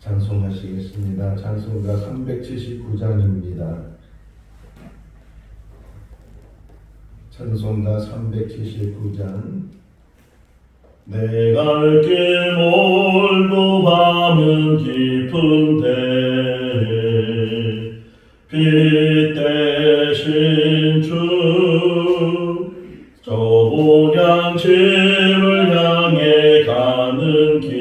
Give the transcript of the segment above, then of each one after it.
찬송하시겠습니다. 찬송가 379장입니다. 찬송가 379장. 내 갈 길 멀고 밤은 깊은데 빛 대신 주 저보냥 집을 향해 가는 길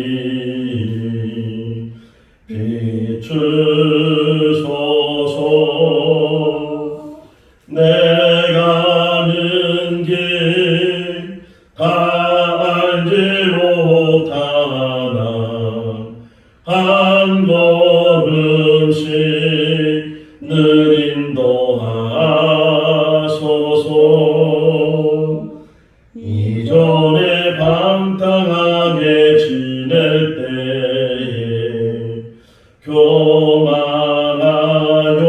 비추소서. 내 가는 길 다 알지 못하나 한 걸음씩 늘 인도하소서. 이전에 방탕하게 지낼 때에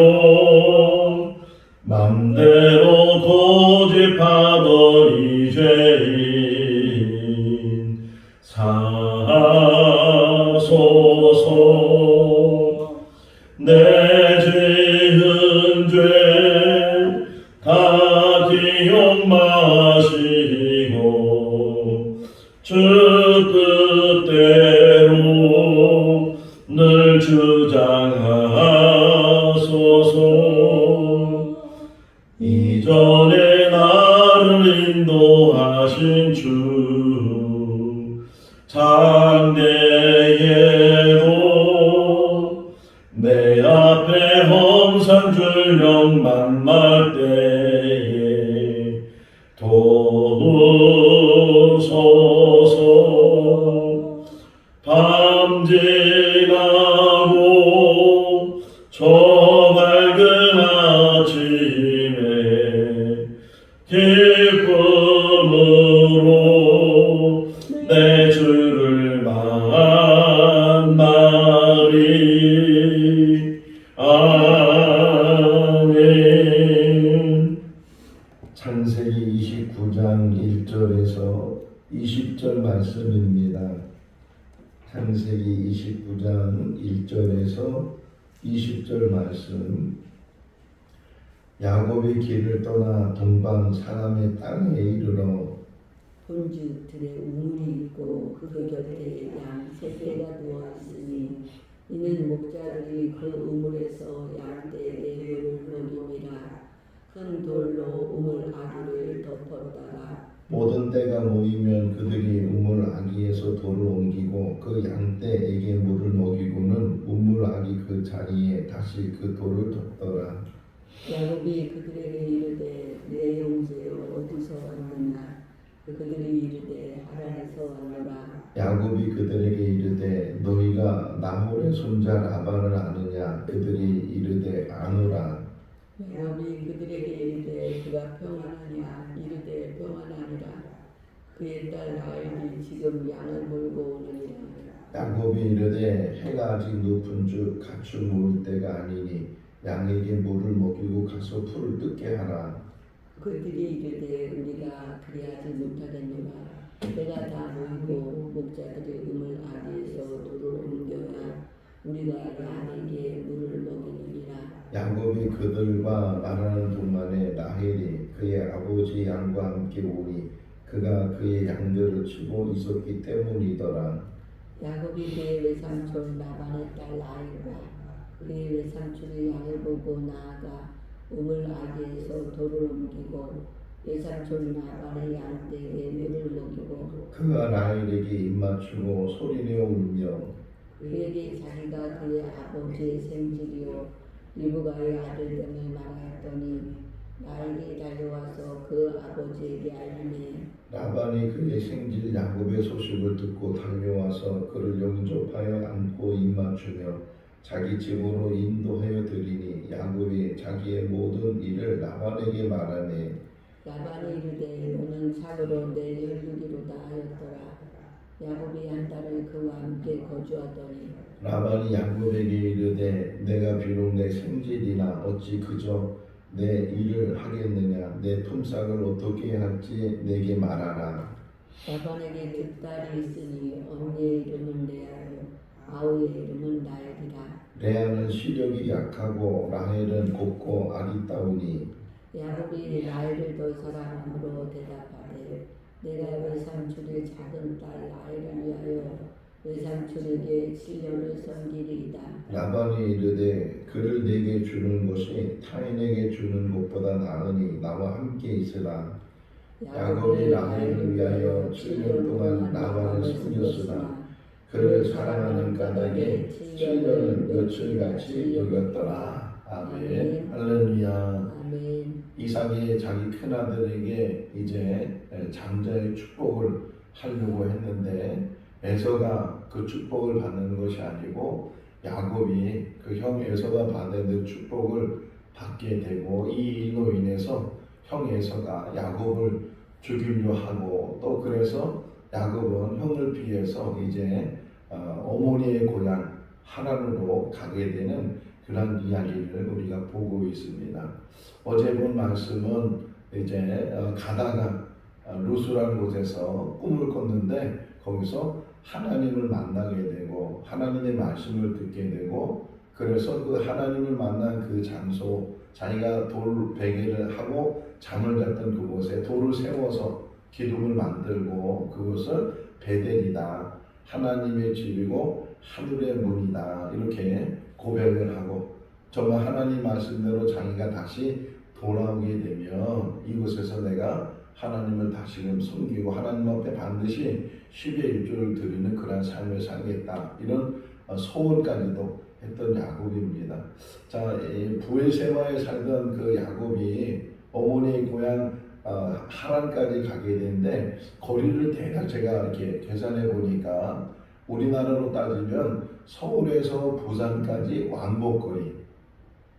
교만하여 맘대로 고집하던 이 죄인 사소서. 내 지은 죄 다 기억 마시고 주 뜻대로 늘 주장하소서. 이전에 나를 인도하신 주 장대에도 내 앞에 험산 줄령 만날 때에 도우소서. 밤 지나고 저 밝은 아침에 기쁨으로 내 주를 만나리. 아멘. 창세기 29장 1절에서 20절 말씀입니다. 창세기 29장 1절에서 20절 말씀. 야곱이 길을 떠나 동방 사람의 땅에 이르러 본즉 들에 우물이 있고 그 곁에 양 셋대가 누워 있으니 이는 목자들이 그 우물에서 양떼에게 물을 먹임이라. 큰 돌로 우물 아귀를 덮었다가 모든 떼가 모이면 그들이 우물 아귀에서 돌을 옮기고 그 양떼에게 물을 먹이고는 우물 아귀 그 자리에 다시 그 돌을 덮더라. 야곱이 그들에게 이르되 내 형제여 어디서 왔느냐. 그들이 이르되 하란에서 왔노라. 야곱이 그들에게 이르되 너희가 나홀의 손자 라반을 아느냐. 그들이 이르되 아노라. 야곱이 그들에게 이르되 그가 평안하냐. 이르되 평안하니라. 그의 딸 라헬이 지금 양을 몰고 오느니라. 야곱이 이르되 해가 아직 높은즉 가축 모을 때가 아니니 양에게 물을 먹이고 가서 풀을 뜯게 하라. 그들이 이르되 우리가 그리하지 못하겠노라. 때가 다 모이고 목자들이 우물 아귀에서 돌을 옮겨야 우리가 양에게 물을 먹이느니라. 야곱이 그들과 말하는 동안에 라헬이 그의 아버지 양과 함께 오니 그가 그의 양들을 치고 있었기 때문이더라. 야곱이 그의 외삼촌 라반의 딸 라헬과 그의 외삼촌의 양을 보고 나아가 우물 아귀에서 돌을 옮기고 외삼촌 라반의 양떼에게 물을 먹이고 그가 라헬에게 입맞추고 소리내어 울며 그에게 자기가 그의 아버지의 생질이요 리브가의 아들됨을 말하였더니 라헬이 달려와서 그 아버지에게 알리매 라반이 그의 생질 야곱의 소식을 듣고 달려와서 그를 영접하여 안고 입맞추며 자기 집으로 인도하여 드리니 야곱이 자기의 모든 일을 라반에게 말하매 라반이 이르되 너는 상으로 내 열두기로다 하였더라. 야곱이 한 달을 그와 함께 거주하더니 라반이 야곱에게 이르되 내가 비록 내 생질이나 어찌 그저 내 일을 하겠느냐. 내 품삯을 어떻게 할지 내게 말하라. 라반에게 두 딸이 있으니 언니의 이름은 레아요 아우의 이름은 라헬이라. 레아는 시력이 약하고 라헬은 곱고 아리따우니 야곱이 라헬을 더 사랑함으로 대답하되 내가 외삼촌의 작은 딸 라헬을 위하여 외삼촌에게 7년을 섬기리이다. 라반이 이르되 그를 내게 주는 것이 타인에게 주는 것보다 나으니 나와 함께 있으라. 야곱이 라헬을 위하여 7년 동안 라반을 섬겼으나 그를 사랑하는 까닭에 7년을 며칠같이 여겼더라. 아멘. 할렐루야. 아멘. 이삭이 자기 큰아들에게 이제 장자의 축복을 하려고 했는데 에서가 그 축복을 받는 것이 아니고 야곱이 그 형 에서가 받는 축복을 받게 되고 이 일로 인해서 형 에서가 야곱을 죽이려 하고 또 그래서 야곱은 형을 피해서 이제 어머니의 고향 하란으로 가게 되는 그런 이야기를 우리가 보고 있습니다. 어제 본 말씀은 이제 가다가 루스라는 곳에서 꿈을 꿨는데 거기서 하나님을 만나게 되고 하나님의 말씀을 듣게 되고 그래서 그 하나님을 만난 그 장소 자기가 돌 베개를 하고 잠을 잤던 그곳에 돌을 세워서 기둥을 만들고 그것을 베델이다. 하나님의 집이고 하늘의 문이다. 이렇게 고백을 하고 정말 하나님 말씀대로 자기가 다시 돌아오게 되면 이곳에서 내가 하나님을 다시금 섬기고 하나님 앞에 반드시 10의 1조를 드리는 그러한 삶을 살겠다. 이런 소원까지도 했던 야곱입니다. 자, 부엘세바에 살던 그 야곱이 어머니의 고향 하란까지 가게 되는데 거리를 대략 제가 이렇게 계산해 보니까 우리나라로 따지면 서울에서 부산까지 왕복거리,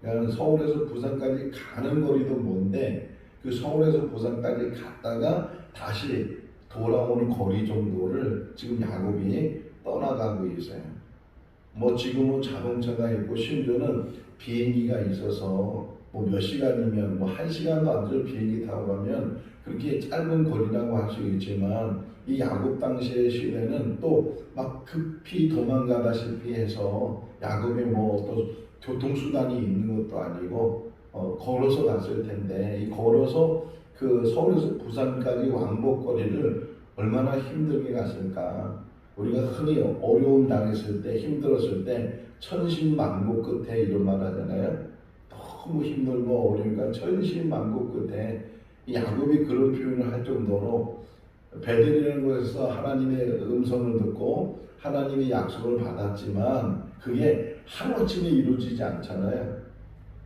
그러니까 서울에서 부산까지 가는 거리도 뭔데 그 서울에서 부산까지 갔다가 다시 돌아오는 거리 정도를 지금 야곱이 떠나가고 있어요. 뭐 지금은 자동차가 있고 심지어는 비행기가 있어서 뭐 몇 시간이면 뭐 1시간도 안 돼서 비행기 타고 가면 그렇게 짧은 거리라고 할 수 있지만 이 야곱 당시의 시대는 또 막 급히 도망가다시피 해서 야곱이 뭐 또 교통수단이 있는 것도 아니고 걸어서 갔을 텐데 이 걸어서 그 서울에서 부산까지 왕복거리를 얼마나 힘들게 갔을까. 우리가 흔히 어려움 당했을 때 힘들었을 때 천신만고 끝에 이런 말 하잖아요. 너무 힘들고 어려우니까 천신만고 끝에 야곱이 그런 표현을 할 정도로 베델이라는 곳에서 하나님의 음성을 듣고 하나님의 약속을 받았지만 그게 하루아침에 이루어지지 않잖아요.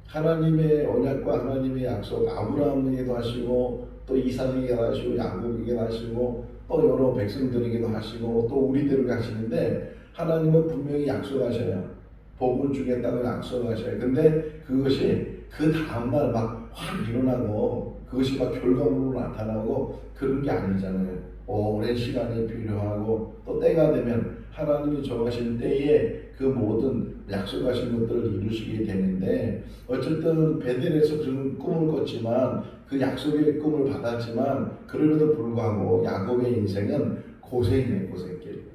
하나님의 언약과 하나님의 약속 아브라함에게도 하시고 또 이삭에게도 하시고 야곱에게도 하시고 또 여러 백성들에게도 하시고 또 우리들에게 하시는데 하나님은 분명히 약속하셔요. 복을 주겠다고 약속하셔요. 근데 그것이 그 다음날 막 확 일어나고 그것이 막 결과물로 나타나고 그런 게 아니잖아요. 오랜 시간이 필요하고 또 때가 되면 하나님이 정하신 때에 그 모든 약속하신 것들을 이루시게 되는데 어쨌든 베델에서 그런 꿈을 꿨지만 그 약속의 꿈을 받았지만 그럼에도 불구하고 야곱의 인생은 고생이에요. 고생길.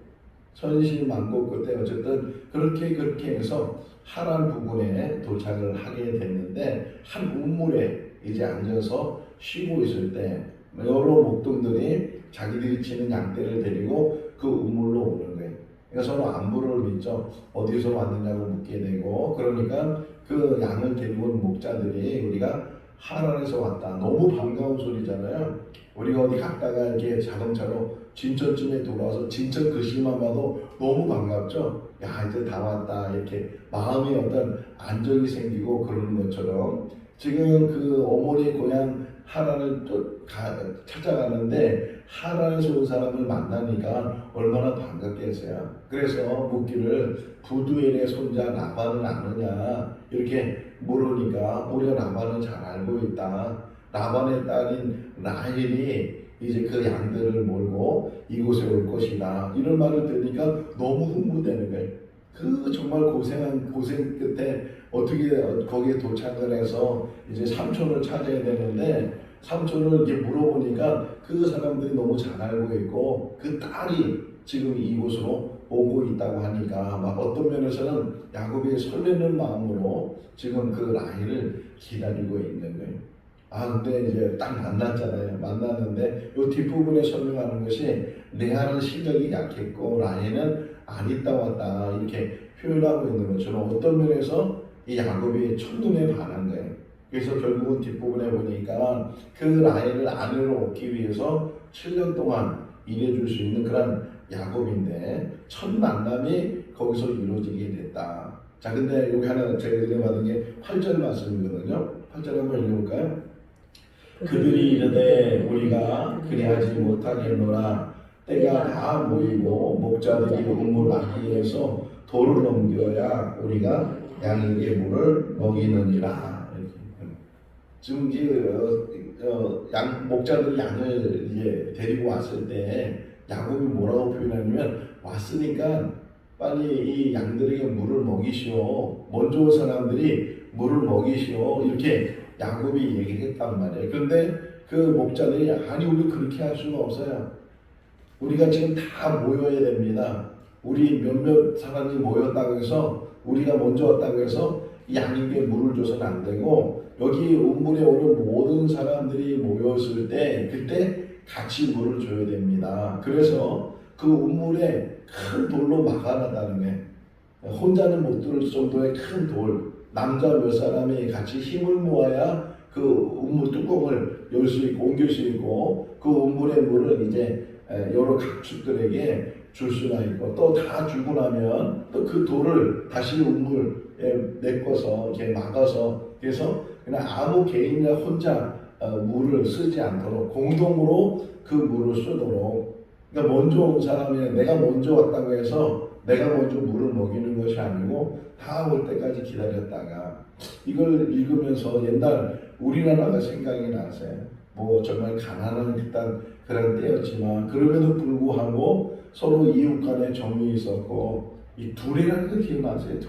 천신만고 끝에 어쨌든 그렇게 해서 하란 부근에 도착을 하게 됐는데 한 우물에 이제 앉아서 쉬고 있을 때 여러 목동들이 자기들이 치는 양떼를 데리고 그 우물로 오는 거예요. 그러니까 서로 안부를 묻죠. 어디서 왔느냐고 묻게 되고 그러니까 그 양을 데리고 온 목자들이 우리가 하란에서 왔다. 너무 반가운 소리잖아요. 우리가 어디 갔다가 이렇게 자동차로 진천쯤에 돌아와서 진천 글씨만 봐도 너무 반갑죠. 야 이제 다 왔다 이렇게 마음이 어떤 안정이 생기고 그러는 것처럼 지금 그 어머니 고향 하란을 또 찾아가는데 하란에서 온 사람을 만나니까 얼마나 반갑겠어요. 그래서 묻기를 부두엘의 손자 라반을 아느냐 이렇게 물으니까 우리가 라반은 잘 알고 있다. 라반의 딸인 라헬이 이제 그 양들을 몰고 이곳에 올 것이다. 이런 말을 들으니까 너무 흥분되는 거예요. 그 정말 고생 끝에 어떻게 거기에 도착을 해서 이제 삼촌을 찾아야 되는데 삼촌을 이렇게 물어보니까 그 사람들이 너무 잘 알고 있고 그 딸이 지금 이곳으로 오고 있다고 하니까 막 어떤 면에서는 야곱이 설레는 마음으로 지금 그 라헬을 기다리고 있는 거예요. 근데 이제 딱 만났잖아요. 만났는데 이 뒷부분에 설명하는 것이 레아는 실력이 약했고 라헬은 안 있다 왔다 이렇게 표현하고 있는 것처럼 어떤 면에서 이 야곱이 첫눈에 반한 거예요. 그래서 결국은 뒷부분에 보니까 그 라헬을 아내로 얻기 위해서 7년 동안 일해줄 수 있는 그런 야곱인데 첫 만남이 거기서 이루어지게 됐다. 자, 근데 여기 하나 제가 은혜받은 게 8절 말씀이거든요. 8절 한번 읽어볼까요? 그들이 이르되 우리가 그리하지 못하겠노라. 때가 다 모이고 목자들이 우물 막기에서 돌을 넘겨야 우리가 양에게 물을 먹이느니라. 지금 목자들이 양을 이제 데리고 왔을 때 야곱이 뭐라고 표현하냐면 왔으니까 빨리 이 양들에게 물을 먹이시오. 먼저 온 사람들이 물을 먹이시오. 이렇게 야곱이 얘기를 했단 말이에요. 그런데 그 목자들이 아니 우리 그렇게 할 수는 없어요. 우리가 지금 다 모여야 됩니다. 우리 몇몇 사람이 모였다고 해서 우리가 먼저 왔다고 해서 양에게 물을 줘서는 안 되고 여기 우물에 오는 모든 사람들이 모였을 때 그때 같이 물을 줘야 됩니다. 그래서 그 우물에 큰 돌로 막아놨다는 거예요. 혼자는 못 들을 정도의 큰 돌, 남자 몇 사람이 같이 힘을 모아야 그 우물 뚜껑을 열 수 있고 옮길 수 있고 그 우물의 물을 이제 여러 가축들에게 줄 수가 있고 또 다 주고 나면 또 그 돌을 다시 우물에 메꿔서 이렇게 막아서 그래서 그냥 아무 개인이나 혼자 물을 쓰지 않도록 공동으로 그 물을 쓰도록 그러니까 먼저 온 사람이 내가 먼저 왔다고 해서 내가 먼저 물을 먹이는 것이 아니고 다 올 때까지 기다렸다가 이걸 읽으면서 옛날 우리나라가 생각이 나세요. 뭐 정말 가난한 그런 때였지만 그럼에도 불구하고 서로 이웃 간에 정이 있었고 이 둘이라는 거 기억나세요?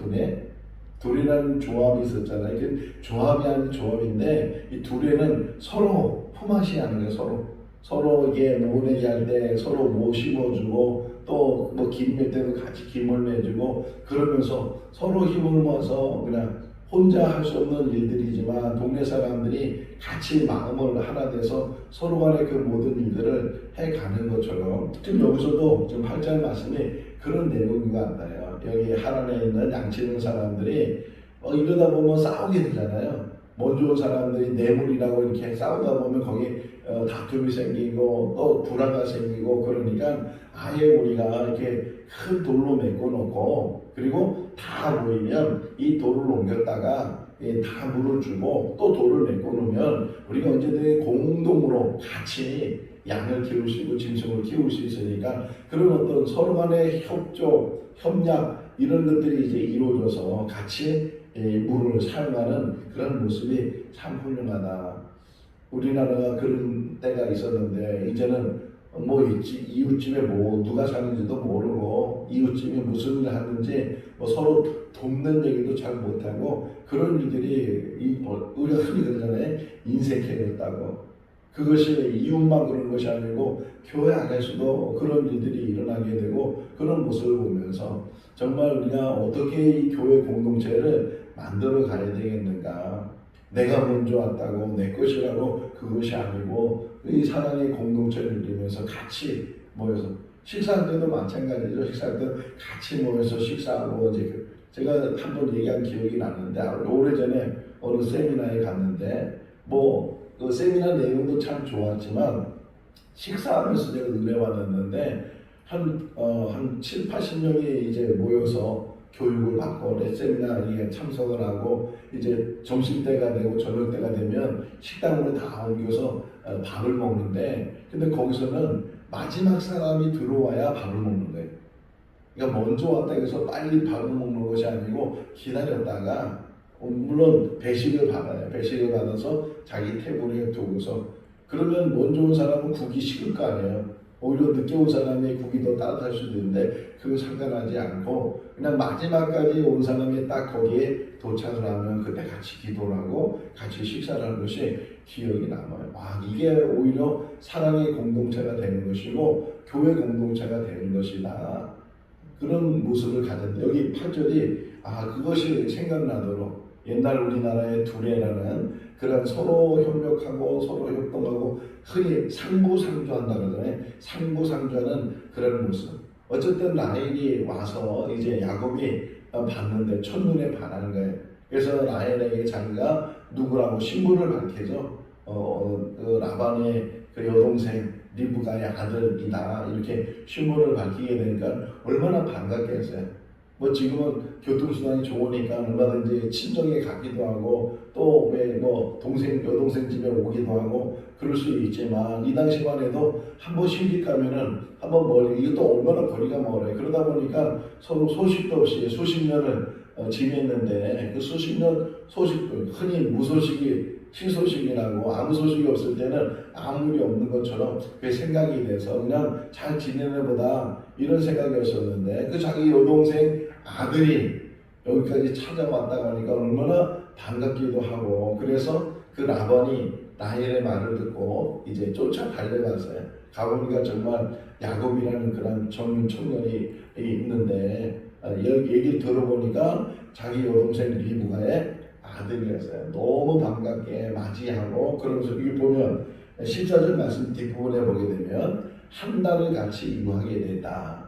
둘이라는 조합이 있었잖아요. 이게 조합이 아닌 조합인데 이 둘에는 서로 품앗이 하는 거예요. 서로 이게 모내기 할 때 서로 뭐 심어주고 또 뭐 김 낼 때도 같이 김을 내주고 그러면서 서로 힘을 모아서 그냥 혼자 할 수 없는 일들이지만 동네 사람들이 같이 마음을 하나 돼서 서로 간의 그 모든 일들을 해가는 것처럼 지금 여기서도 지금 8절 말씀이 그런 내용인 것 같아요. 여기 하란에 있는 양치는 사람들이 이러다 보면 싸우게 되잖아요. 먼저 온 사람들이 뇌물이라고 이렇게 싸우다 보면 거기 다툼이 생기고 또 불화가 생기고 그러니까 아예 우리가 이렇게 큰 돌로 메꿔 놓고 그리고 다 모이면 이 돌을 옮겼다가 다 물을 주고 또 돌을 메꿔 놓으면 우리가 언제든지 공동으로 같이 양을 키울 수 있고 짐승을 키울 수 있으니까 그런 어떤 서로 간의 협조, 협약 이런 것들이 이제 이루어져서 같이 물을 사용하는 그런 모습이 참 훌륭하다. 우리나라가 그런 때가 있었는데 이제는 뭐 이웃집에 뭐 누가 사는지도 모르고 이웃집이 무슨 일을 하는지 뭐 서로 돕는 얘기도 잘 못하고 그런 일들이 우리가 흔히 그러잖아요. 인색해졌다고. 그것이 이웃만 그런 것이 아니고 교회 안에서도 그런 일들이 일어나게 되고 그런 모습을 보면서 정말 우리가 어떻게 이 교회 공동체를 만들어 가야 되겠는가. 내가 먼저 왔다고 내 것이라고 그것이 아니고 이 사랑의 공동체를 누리면서 같이 모여서 식사할 때도 마찬가지죠. 식사할 때 같이 모여서 식사하고 이제 제가 한번 얘기한 기억이 나는데 오래전에 어느 세미나에 갔는데 뭐 그 세미나 내용도 참 좋았지만 식사하면서 제가 은혜 받았는데 한 7, 80명이 이제 모여서 교육을 받고 세미나에 참석을 하고 이제 점심때가 되고 저녁때가 되면 식당으로 다 옮겨서 밥을 먹는데 근데 거기서는 마지막 사람이 들어와야 밥을 먹는 거예요. 그러니까 먼저 왔다 해서 빨리 밥을 먹는 것이 아니고 기다렸다가 물론 배식을 받아요. 배식을 받아서 자기 테이블에 두고서 그러면 먼저 온 사람은 국이 식을 거 아니에요. 오히려 늦게 온 사람이 국이 더 따뜻할 수도 있는데 그거 상관하지 않고 그냥 마지막까지 온 사람이 딱 거기에 도착을 하면 그때 같이 기도를 하고 같이 식사를 하는 것이 기억이 남아요. 이게 오히려 사랑의 공동체가 되는 것이고 교회 공동체가 되는 것이다. 그런 모습을 가졌는데 여기 8절이 그것이 생각나도록 옛날 우리나라의 두레라는 그런 서로 협력하고 서로 협동하고 흔히 상부상조한다 그러잖아요. 상부상조하는 그런 모습. 어쨌든 라헬이 와서 이제 야곱이 봤는데 첫눈에 반하는 거예요. 그래서 라헬에게 자기가 누구라고 신분을 밝히죠. 그 라반의 그 여동생 리브가의 아들이다 이렇게 신분을 밝히게 되니까 얼마나 반갑겠어요. 뭐 지금은 교통수단이 좋으니까 얼마든지 친정에 가기도 하고 또 왜 뭐 동생 여동생 집에 오기도 하고 그럴 수 있지만 이 당시만 해도 한번 시집 가면은 한번 멀리 이것도 얼마나 거리가 멀어요. 그러다 보니까 서로 소식도 없이 수십 년을 지냈는데 그 수십 년 소식도 흔히 무소식이 희소식이라고 아무 소식이 없을 때는 아무 일이 없는 것처럼 그 생각이 돼서 그냥 잘 지내는 보다 이런 생각이었었는데 그 자기 여동생 아들이 여기까지 찾아왔다고 하니까 얼마나 반갑기도 하고 그래서 그 라반이 라헬의 말을 듣고 이제 쫓아 달려갔어요. 가보니까 정말 야곱이라는 그런 젊은 청년이 있는데 얘기를 들어보니까 자기 여동생 리브가의 아들이었어요. 너무 반갑게 맞이하고 그러면서 여기 보면 14절 말씀 뒷부분에 보게 되면 한 달을 같이 이루하게 됐다.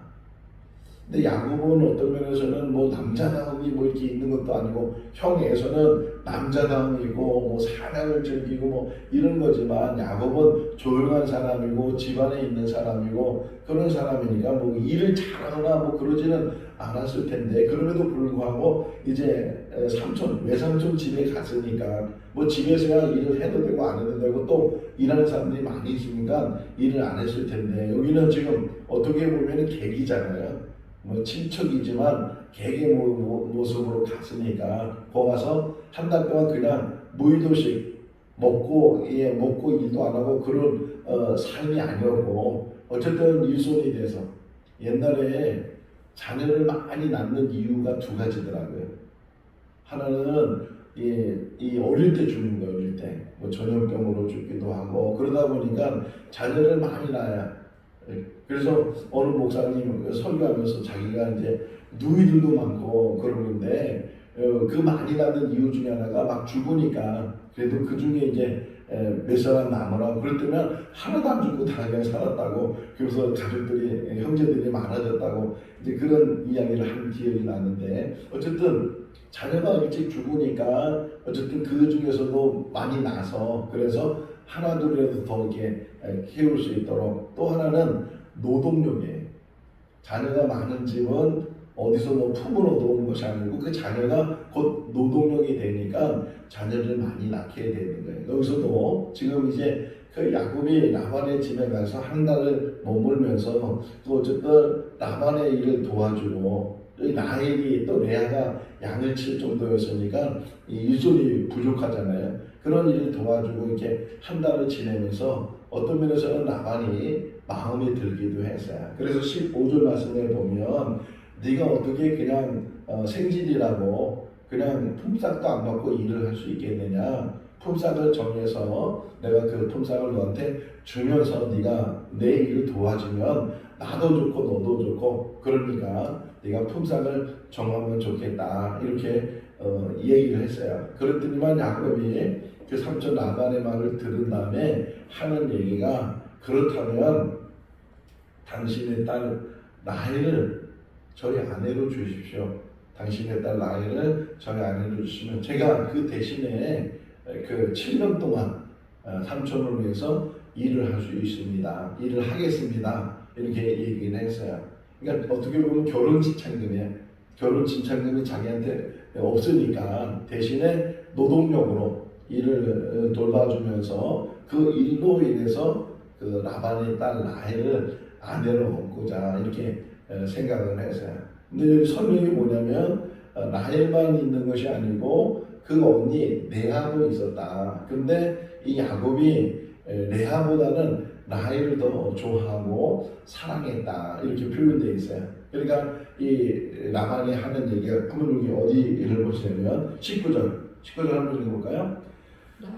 근데 야곱은 어떤 면에서는 뭐 남자다움이 뭐 이렇게 있는 것도 아니고 형에서는 남자다움이고 뭐 사랑을 즐기고 뭐 이런 거지만 야곱은 조용한 사람이고 집안에 있는 사람이고 그런 사람이니까 뭐 일을 잘하거나 뭐 그러지는 않았을 텐데 그럼에도 불구하고 이제 외삼촌 집에 갔으니까 뭐 집에서야 일을 해도 되고 안 해도 되고 또 일하는 사람들이 많이 있으니까 일을 안 했을 텐데 여기는 지금 어떻게 보면 계기잖아요. 뭐 친척이지만 개개 모습으로 갔으니까 거기 가서 한 달 동안 그냥 무의도식 먹고 일도 안 하고 그런 삶이 아니었고 어쨌든 일손이 돼서 옛날에 자녀를 많이 낳는 이유가 두 가지더라고요. 하나는 이 어릴 때 죽는 거예요. 어릴 때 뭐 전염병으로 죽기도 하고 그러다 보니까 자녀를 많이 낳아야 그래서 어느 목사님 설교하면서 자기가 이제 누이들도 많고 그러는데 그 많이 낳는 이유 중에 하나가 막 죽으니까 그래도 그 중에 이제 몇 사람 남으라고 그럴 때면 하나도 안 죽고 다 그냥 살았다고 그래서 가족들이 형제들이 많아졌다고 이제 그런 이야기를 한 기억이 나는데 어쨌든 자녀가 일찍 죽으니까 어쨌든 그 중에서도 많이 나서 그래서 하나 둘이라도 더 이렇게 키울 수 있도록 또 하나는 노동력이에요. 자녀가 많은 집은 어디서 뭐 품을 얻어오는 것이 아니고 그 자녀가 곧 노동력이 되니까 자녀를 많이 낳게 되는 거예요. 여기서도 지금 이제 그 야곱이 라반의 집에 가서 한 달을 머물면서 또 어쨌든 라반의 일을 도와주고 라헬이 또 레아가 양을 칠 정도였으니까 이 일손이 부족하잖아요. 그런 일을 도와주고 이렇게 한 달을 지내면서 어떤 면에서는 라반이 마음에 들기도 했어요. 그래서 15절 말씀에 보면 네가 어떻게 그냥 생질이라고 그냥 품삯도 안 받고 일을 할 수 있겠느냐. 품삯을 정해서 내가 그 품삯을 너한테 주면서 네가 내 일을 도와주면 나도 좋고 너도 좋고 그러니까 네가 품삯을 정하면 좋겠다 이렇게 얘기를 했어요. 그랬더니만 야곱이 그 삼촌 라반의 말을 들은 다음에 하는 얘기가 그렇다면 당신의 딸 라헬을 저희 아내로 주십시오. 당신의 딸 라헬을 저희 아내로 주시면 제가 그 대신에 그 7년 동안 삼촌을 위해서 일을 할 수 있습니다. 일을 하겠습니다. 이렇게 얘기를 했어요. 그러니까 어떻게 보면 결혼 진창금이에요. 결혼 진창금이 자기한테 없으니까 대신에 노동력으로 일을 돌봐주면서 그 일로 인해서 그 라반의 딸 라헬을 아내로 얻고자 이렇게 생각을 했어요. 근데 여기 설명이 뭐냐면 라헬만 있는 것이 아니고 그 언니 레아도 있었다. 근데 이 야곱이 레아보다는 라헬을 더 좋아하고 사랑했다 이렇게 표현되어 있어요. 그러니까 이 라반이 하는 얘기가 한번 여기 어디를 보시냐면 19절 한번 읽어볼까요?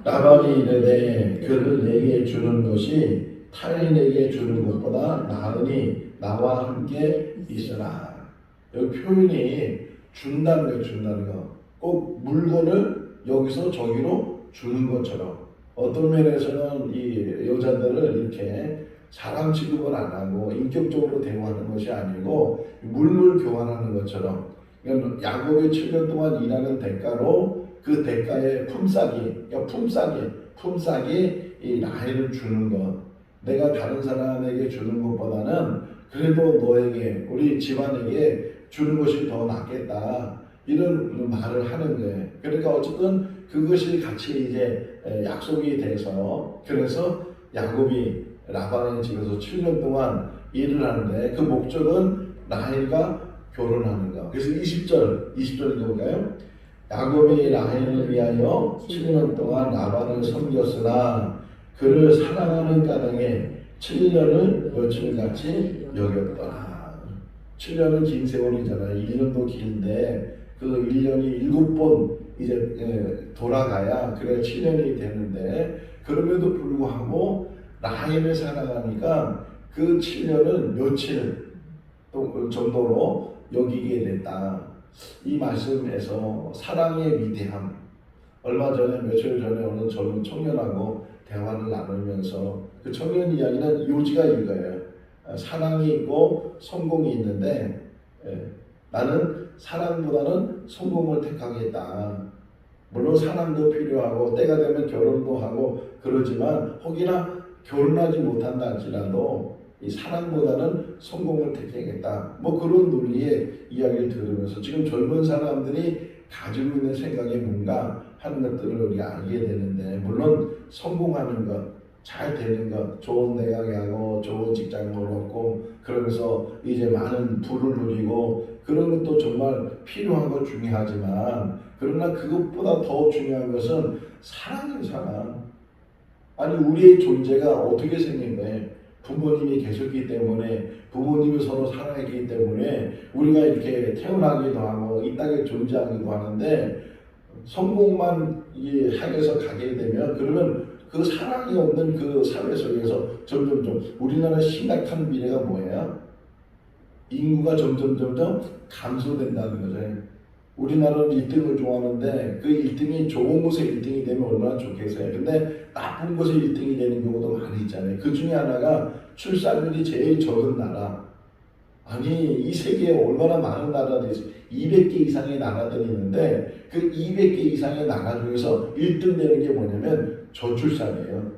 라반이 이르되 그를 내게 주는 것이 타인에게 주는 것보다 나으니 나와 함께 있으라. 여기 표현이 준다는 거예요. 준다는 거. 꼭 물건을 여기서 저기로 주는 것처럼. 어떤 면에서는 이 여자들을 이렇게 사람 취급을 안 하고 인격적으로 대우하는 것이 아니고 물물 교환하는 것처럼, 그러니까 야곱이 7년 동안 일하는 대가로 그 대가의 품삯이, 그러니까 품삯이 이 라헬을 주는 것. 내가 다른 사람에게 주는 것보다는 그래도 너에게, 우리 집안에게 주는 것이 더 낫겠다, 이런 말을 하는 거예요. 그러니까 어쨌든 그것이 같이 이제 약속이 돼서, 그래서 야곱이 라반의 집에서 7년 동안 일을 하는데 그 목적은 라헬과 결혼하는 거. 그래서 20절 읽어볼까요? 야곱이 라헬을 위하여 7년 동안 라반을 섬겼으나 그를 사랑하는 까닭에 7년을 며칠같이 여겼더라. 7년은 긴 세월이잖아요. 1년도 긴데 그 1년이 7번 이제 돌아가야 그래 7년이 되는데, 그럼에도 불구하고 라헬을 사랑하니까 그 7년을 며칠 정도로 여기게 됐다. 이 말씀에서 사랑의 위대함, 얼마 전에 며칠 전에 어느 젊은 청년하고 대화를 나누면서 그 청년 이야기는 요지가 이거예요. 사랑이 있고 성공이 있는데 나는 사랑보다는 성공을 택하겠다. 물론 사랑도 필요하고 때가 되면 결혼도 하고 그러지만 혹이나 결혼하지 못한다 할지라도 이 사랑보다는 성공을 택하겠다. 뭐 그런 논리의 이야기를 들으면서 지금 젊은 사람들이 가지고 있는 생각이 뭔가 하는 것들을 우리가 알게 되는데, 물론 성공하는 것, 잘 되는 것, 좋은 대학에 가고 좋은 직장을 얻고 그러면서 이제 많은 부를 누리고 그런 것도 정말 필요하고 중요하지만, 그러나 그것보다 더 중요한 것은 사랑이에요. 사랑. 아니 우리의 존재가 어떻게 생긴 거예요? 부모님이 계셨기 때문에, 부모님이 서로 사랑했기 때문에 우리가 이렇게 태어나기도 하고 이 땅에 존재하기도 하는데, 성공만 향해서 가게 되면 그러면 그 사랑이 없는 그 사회 속에서 점점점 우리나라 심각한 미래가 뭐예요? 인구가 점점 감소된다는 거죠. 우리나라는 1등을 좋아하는데 그 1등이 좋은 곳에 1등이 되면 얼마나 좋겠어요. 근데 나쁜 곳에 1등이 되는 경우도 많이 있잖아요. 그 중에 하나가 출산율이 제일 적은 나라. 아니 이 세계에 얼마나 많은 나라들이 있어요. 200개 이상의 나라들이 있는데 그 200개 이상의 나라 중에서 1등 되는 게 뭐냐면 저출산이에요.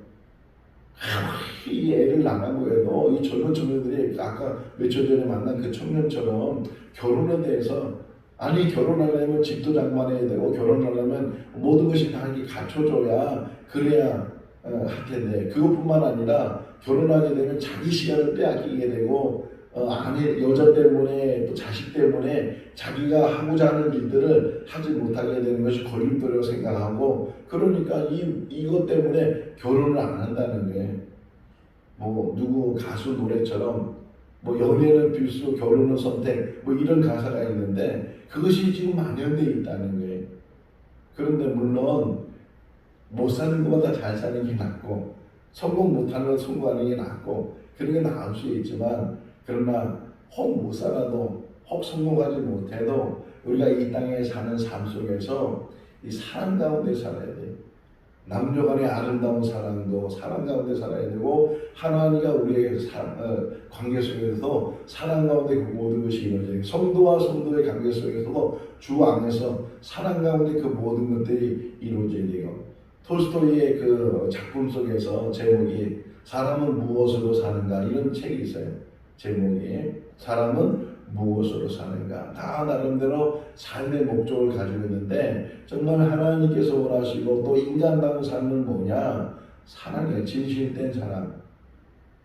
이 애를 낳고 해도 이 젊은 청년들이 아까 며칠 전에 만난 그 청년처럼 결혼에 대해서, 아니 결혼하려면 집도 장만해야 되고 결혼하려면 모든 것이 다 이렇게 갖춰줘야 그래야 할 텐데, 그것뿐만 아니라 결혼하게 되면 자기 시간을 빼앗기게 되고 아내 여자 때문에 또 자식 때문에 자기가 하고자 하는 일들을 하지 못하게 되는 것이 걸림돌이라고 생각하고, 그러니까 이것 때문에 결혼을 안 한다는 거예요. 뭐 누구 가수 노래처럼 뭐 연애는 필수, 결혼은 선택, 뭐 이런 가사가 있는데 그것이 지금 만연되어 있다는 거예요. 그런데 물론 못 사는 것보다 잘 사는 게 낫고 성공 못하는 건 성공하는 게 낫고 그런 게 나을 수 있지만, 그러나 혹 못 살아도 혹 성공하지 못해도 우리가 이 땅에 사는 삶 속에서 이 사랑 가운데 살아야 돼요. 남녀 간의 아름다운 사랑도 사랑 가운데 살아야 되고, 하나님과 우리의 관계 속에서도 사랑 가운데 그 모든 것이 이루어져요. 성도와 성도의 관계 속에서도 주 안에서 사랑 가운데 그 모든 것들이 이루어져야 돼요. 톨스토이의 그 작품 속에서 제목이 사람은 무엇으로 사는가, 이런 책이 있어요. 제목이 사람은 무엇으로 사는가. 다 나름대로 삶의 목적을 가지고 있는데 정말 하나님께서 원하시고 또 인간다운 삶은 뭐냐? 사랑이에요. 진실된 사랑.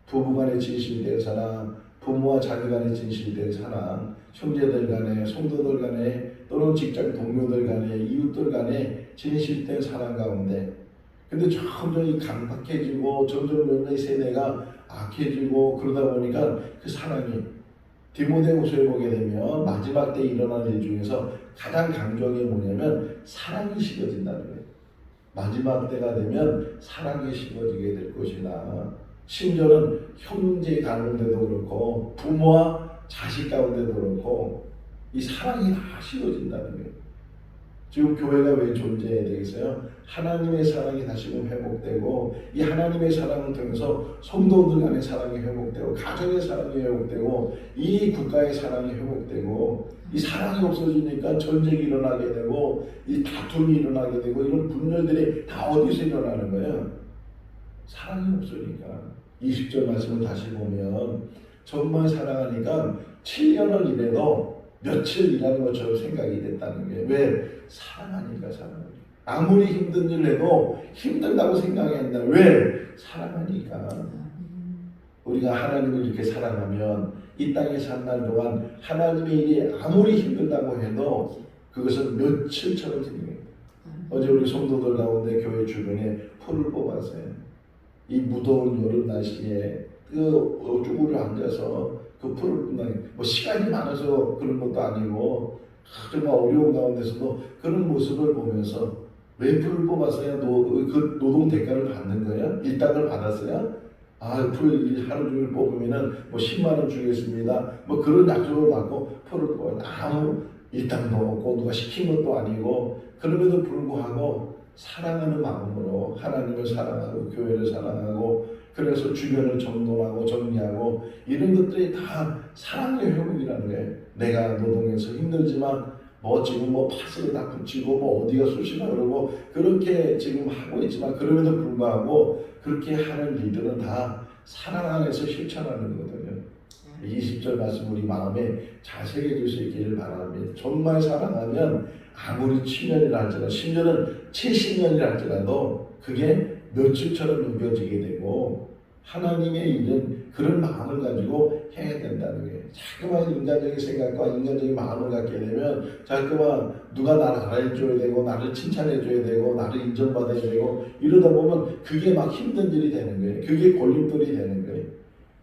부부간의 진실된 사랑, 부모와 자녀 간의 진실된 사랑, 형제들 간에, 성도들 간에, 또는 직장 동료들 간에, 이웃들 간에 진실된 사랑 가운데, 근데 점점 이 강박해지고 점점 연애 세대가 악해지고 그러다 보니까 그 사랑이, 디모데후서에 보게 되면 마지막 때 일어날 일 중에서 가장 강조한 게 뭐냐면 사랑이 식어진다는 거예요. 마지막 때가 되면 사랑이 식어지게 될 것이다. 심지어는 형제 가운데도 그렇고 부모와 자식 가운데도 그렇고 이 사랑이 다 식어진다는 거예요. 지금 교회가 왜 존재해야 되겠어요? 하나님의 사랑이 다시금 회복되고, 이 하나님의 사랑을 통해서 성도들 간의 사랑이 회복되고, 가정의 사랑이 회복되고, 이 국가의 사랑이 회복되고, 이 사랑이 없어지니까 전쟁이 일어나게 되고, 이 다툼이 일어나게 되고, 이런 분열들이 다 어디서 일어나는 거예요? 사랑이 없으니까. 20절 말씀을 다시 보면 정말 사랑하니까 7년을 일해도 며칠 일하는 것처럼 생각이 됐다는 게, 왜? 사랑하니까. 아무리 힘든 일 해도 힘들다고 생각이 안 나. 왜? 사랑하니까. 우리가 하나님을 이렇게 사랑하면 이 땅에 산 날 동안 하나님의 일이 아무리 힘들다고 해도 그것은 며칠처럼 생각해요. 어제 우리 성도들 가운데 교회 주변에 풀을 뽑았어요. 이 무더운 여름 날씨에 그 쭈그려 앉아서 그 풀을 뽑는, 뭐 시간이 많아서 그런 것도 아니고 정말 어려운 가운데서도 그런 모습을 보면서 왜 풀을 뽑았어요? 그 노동 대가를 받는 거예요? 일당을 받았어요? 풀 하루 종일 뽑으면은 뭐 10만 원 주겠습니다. 뭐 그런 약속을 받고 풀을 뽑아요. 아무 일당도 없고 누가 시킨 것도 아니고, 그럼에도 불구하고 사랑하는 마음으로 하나님을 사랑하고 교회를 사랑하고, 그래서 주변을 정돈하고 정리하고, 이런 것들이 다 사랑의 회복이라는 거예요. 내가 노동해서 힘들지만 뭐 지금 뭐 파스를 다 붙이고 뭐 어디가 쑤시나 그러고 그렇게 지금 하고 있지만, 그럼에도 불구하고 그렇게 하는 일들은 다 사랑 안에서 실천하는 거거든요. 20절 말씀 우리 마음에 잘 새겨질 수 있기를 바랍니다. 정말 사랑하면 아무리 7년이라 할지라도, 심지어는 70년이라 할지라도 그게 며칠처럼 느껴지게 되고, 하나님의 일은 그런 마음을 가지고 해야 된다는 거예요. 자꾸만 인간적인 생각과 인간적인 마음을 갖게 되면 자꾸만 누가 나를 알아줘야 되고, 나를 칭찬해줘야 되고, 나를 인정받아야 되고, 이러다 보면 그게 막 힘든 일이 되는 거예요. 그게 골림돌이 되는 거예요.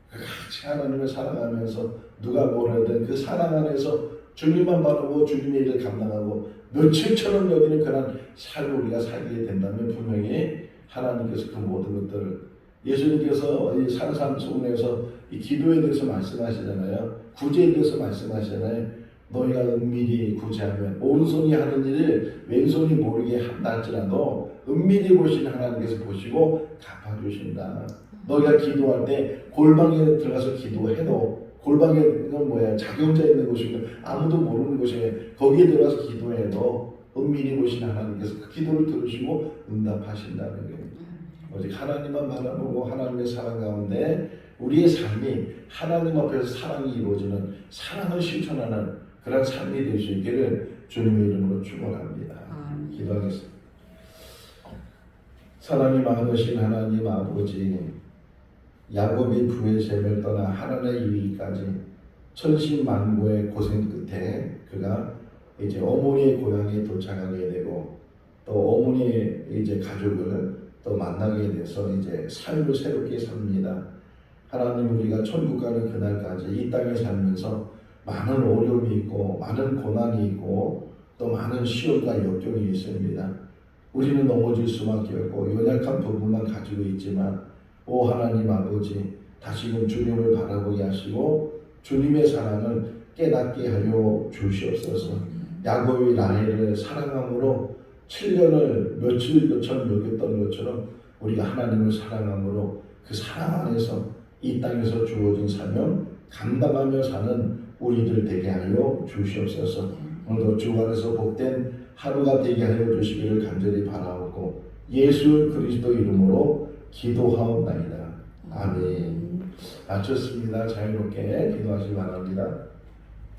같이 하나님을 사랑하면서 누가 뭘 하든 그 사랑 안에서 주님만 바라보고 주님의 일을 감당하고 며칠처럼 여기는 그런 삶을 우리가 살게 된다면, 분명히 하나님께서 그 모든 것들을, 예수님께서 이 산상수훈에서 이 기도에 대해서 말씀하시잖아요. 구제에 대해서 말씀하시잖아요. 너희가 은밀히 구제하면 오른손이 하는 일을 왼손이 모르게 한다 할지라도 은밀히 보시는 하나님께서 보시고 갚아주신다. 너희가 기도할 때 골방에 들어가서 기도해도, 골방에는 뭐야? 자기 혼자 있는 곳이고 아무도 모르는 곳에 거기에 들어가서 기도해도 은밀히 보시는 하나님께서 그 기도를 들으시고 응답하신다는 거예요. 오직 하나님만 바라보고 하나님의 사랑 가운데 우리의 삶이 하나님 앞에서 사랑이 이루어지는, 사랑을 실천하는 그런 삶이 될 수 있기를 주님의 이름으로 축원합니다. 기도하겠습니다. 사랑이 많으신 하나님 아버지, 야곱이 부에셈을 떠나 하나님에 이르기까지 천신만고의 고생 끝에 그가 이제 어머니의 고향에 도착하게 되고, 또 어머니의 이제 가족을 또 만나게 돼서 이제 삶을 새롭게 삽니다. 하나님, 우리가 천국 가는 그날까지 이 땅에 살면서 많은 어려움이 있고 많은 고난이 있고 또 많은 시험과 역경이 있습니다. 우리는 넘어질 수밖에 없고 연약한 부분만 가지고 있지만, 오 하나님 아버지, 다시금 주님을 바라보게 하시고 주님의 사랑을 깨닫게 하여 주시옵소서. 야곱이 라헬을 사랑함으로 7년을 며칠처럼 여겼던 것처럼 우리가 하나님을 사랑함으로 그 사랑 안에서 이 땅에서 주어진 사명 감당하며 사는 우리들 되게 하여 주시옵소서. 오늘도 주 안에서 복된 하루가 되게 하여 주시기를 간절히 바라옵고 예수 그리스도 이름으로 기도하옵나이다. 아멘. 마쳤습니다. 자유롭게 기도하시기 바랍니다.